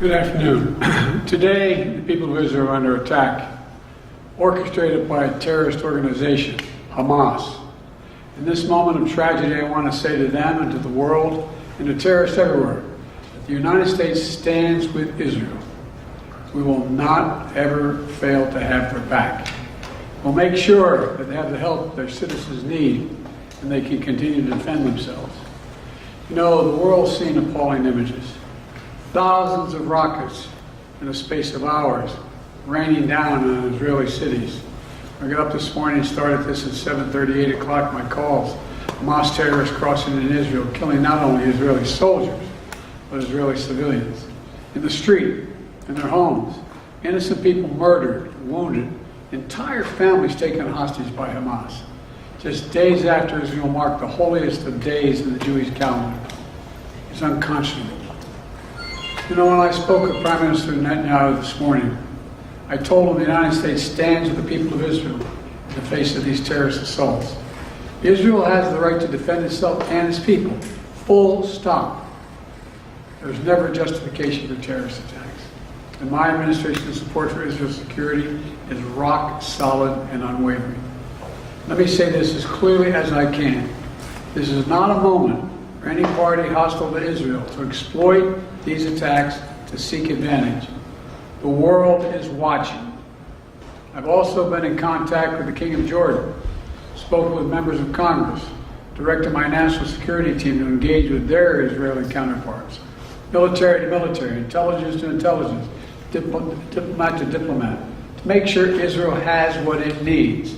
Good afternoon. Today, the people of Israel are under attack, orchestrated by a terrorist organization, HAMAS. In this moment of tragedy, I want to say to them and to the world and to terrorists everywhere that the United States stands with Israel. We will not ever fail to have their back. We'll make sure that they have the help their citizens need and they can continue to defend themselves. You know, the world's seen appalling images. Thousands of rockets in a space of hours raining down on Israeli cities. I got up this morning and started this at 7:30, 8 o'clock, my calls. Hamas terrorists crossing in Israel, killing not only Israeli soldiers, but Israeli civilians. In the street, in their homes, innocent people murdered, wounded, entire families taken hostage by Hamas. Just days after Israel marked the holiest of days in the Jewish calendar. It's unconscionable. You know, when I spoke with Prime Minister Netanyahu this morning, I told him the United States stands with the people of Israel in the face of these terrorist assaults. Israel has the right to defend itself and its people. Full stop. There's never justification for terrorist attacks. And my administration's support for Israel's security is rock solid and unwavering. Let me say this as clearly as I can. This is not a moment for any party hostile to Israel to exploit these attacks to seek advantage. The world is watching. I've also been in contact with the King of Jordan, spoken with members of Congress, directed my national security team to engage with their Israeli counterparts, military to military, intelligence to intelligence, diplomat to diplomat, to make sure Israel has what it needs.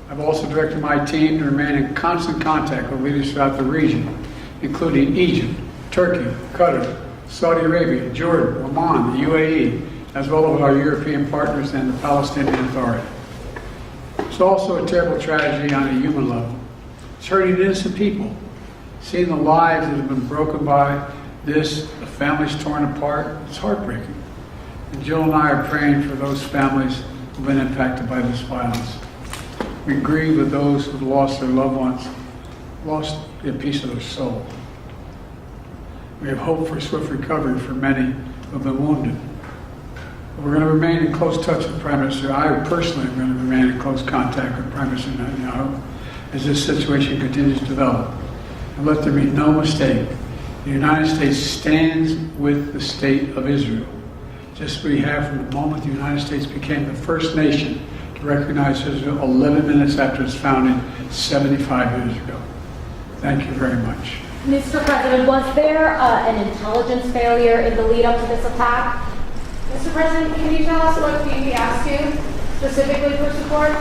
I've also directed my team to remain in constant contact with leaders throughout the region, including Egypt, Turkey, Qatar, Saudi Arabia, Jordan, Oman, the UAE, as well as our European partners and the Palestinian Authority. It's also a terrible tragedy on a human level. It's hurting innocent people. Seeing the lives that have been broken by this, the families torn apart, it's heartbreaking. And Jill and I are praying for those families who've been impacted by this violence. We grieve with those who've lost their loved ones, lost a piece of their soul. We have hope for swift recovery for many who have been wounded. We're going to remain in close touch with Prime Minister. I personally am going to remain in close contact with Prime Minister Netanyahu as this situation continues to develop. And let there be no mistake, the United States stands with the state of Israel, just as we have from the moment the United States became the first nation to recognize Israel 11 minutes after its founding 75 years ago. Thank you very much. Mr. President, was there an intelligence failure in the lead up to this attack? Mr. President, can you tell us what he asked you specifically for support?